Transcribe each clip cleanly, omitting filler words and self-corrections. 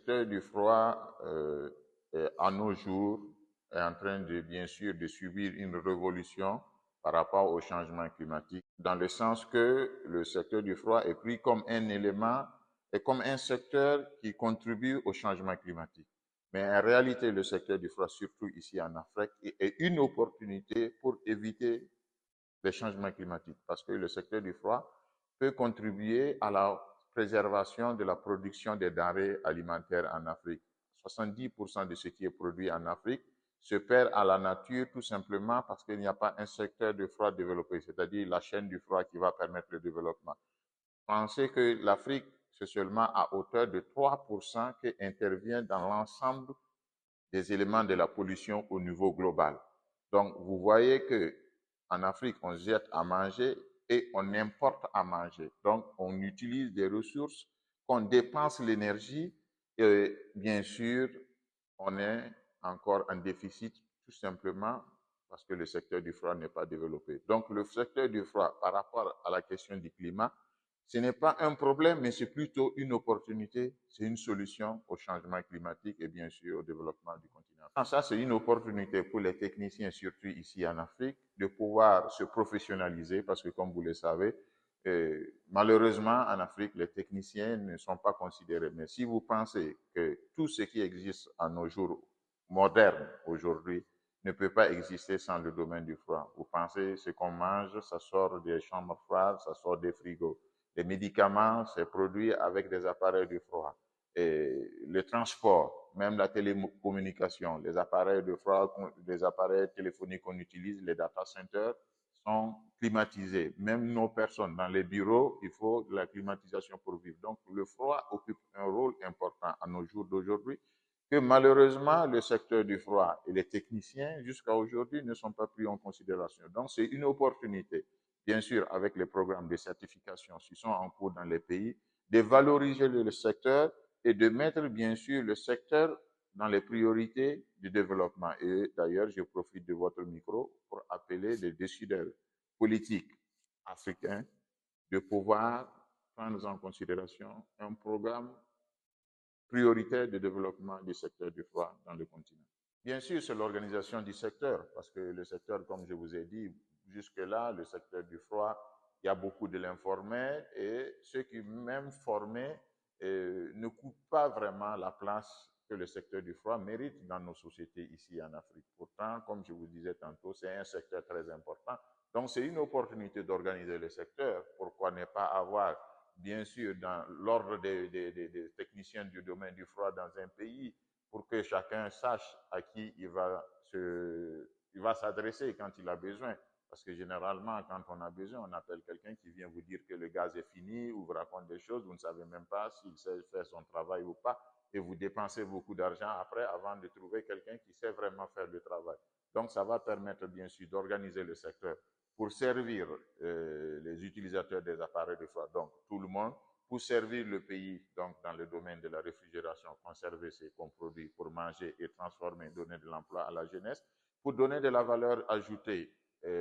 secteur du froid, à nos jours, est en train de, bien sûr, de subir une révolution par rapport au changement climatique, dans le sens que le secteur du froid est pris comme un élément et comme un secteur qui contribue au changement climatique. Mais en réalité, le secteur du froid, surtout ici en Afrique, est une opportunité pour éviter les changements climatiques, parce que le secteur du froid peut contribuer à la préservation de la production des denrées alimentaires en Afrique. 70% de ce qui est produit en Afrique se perd à la nature tout simplement parce qu'il n'y a pas un secteur de froid développé, c'est-à-dire la chaîne du froid qui va permettre le développement. Pensez que l'Afrique, c'est seulement à hauteur de 3% qui intervient dans l'ensemble des éléments de la pollution au niveau global. Donc, vous voyez que en Afrique, on jette à manger et on importe à manger. Donc, on utilise des ressources, qu'on dépense l'énergie et bien sûr, on est encore en déficit tout simplement parce que le secteur du froid n'est pas développé. Donc, le secteur du froid, par rapport à la question du climat, ce n'est pas un problème, mais c'est plutôt une opportunité, c'est une solution au changement climatique et bien sûr au développement du continent. Ça, c'est une opportunité pour les techniciens, surtout ici en Afrique, de pouvoir se professionnaliser parce que, comme vous le savez, malheureusement, en Afrique, les techniciens ne sont pas considérés. Mais si vous pensez que tout ce qui existe à nos jours modernes aujourd'hui ne peut pas exister sans le domaine du froid. Vous pensez ce qu'on mange, ça sort des chambres froides, ça sort des frigos. Les médicaments, c'est produit avec des appareils de froid. Et le transport, même la télécommunication, les appareils de froid, les appareils téléphoniques qu'on utilise, les data centers, sont climatisés. Même nos personnes dans les bureaux, il faut de la climatisation pour vivre. Donc, le froid occupe un rôle important à nos jours d'aujourd'hui, que malheureusement, le secteur du froid et les techniciens, jusqu'à aujourd'hui, ne sont pas pris en considération. Donc, c'est une opportunité, bien sûr, avec les programmes de certification qui sont en cours dans les pays, de valoriser le secteur et de mettre, bien sûr, le secteur dans les priorités du développement. Et d'ailleurs, je profite de votre micro pour appeler les décideurs politiques africains de pouvoir prendre en considération un programme prioritaire de développement du secteur du froid dans le continent. Bien sûr, c'est l'organisation du secteur, parce que le secteur, comme je vous ai dit, jusque-là, le secteur du froid, il y a beaucoup de l'informel et ceux qui même formés ne coupent pas vraiment la place que le secteur du froid mérite dans nos sociétés ici en Afrique. Pourtant, comme je vous disais tantôt, c'est un secteur très important. Donc, c'est une opportunité d'organiser le secteur. Pourquoi ne pas avoir, bien sûr, dans l'ordre des techniciens du domaine du froid dans un pays, pour que chacun sache à qui il va s'adresser quand il a besoin. Parce que généralement, quand on a besoin, on appelle quelqu'un qui vient vous dire que le gaz est fini ou vous raconte des choses, vous ne savez même pas s'il sait faire son travail ou pas, et vous dépensez beaucoup d'argent après avant de trouver quelqu'un qui sait vraiment faire le travail. Donc, ça va permettre bien sûr d'organiser le secteur pour servir les utilisateurs des appareils de froid, donc tout le monde, pour servir le pays donc dans le domaine de la réfrigération, conserver ses produits pour manger et transformer, donner de l'emploi à la jeunesse, pour donner de la valeur ajoutée,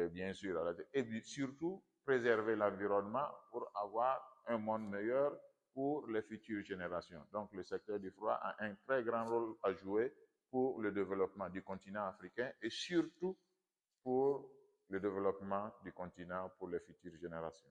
bien sûr, et surtout préserver l'environnement pour avoir un monde meilleur pour les futures générations. Donc le secteur du froid a un très grand rôle à jouer pour le développement du continent africain et surtout pour le développement du continent pour les futures générations.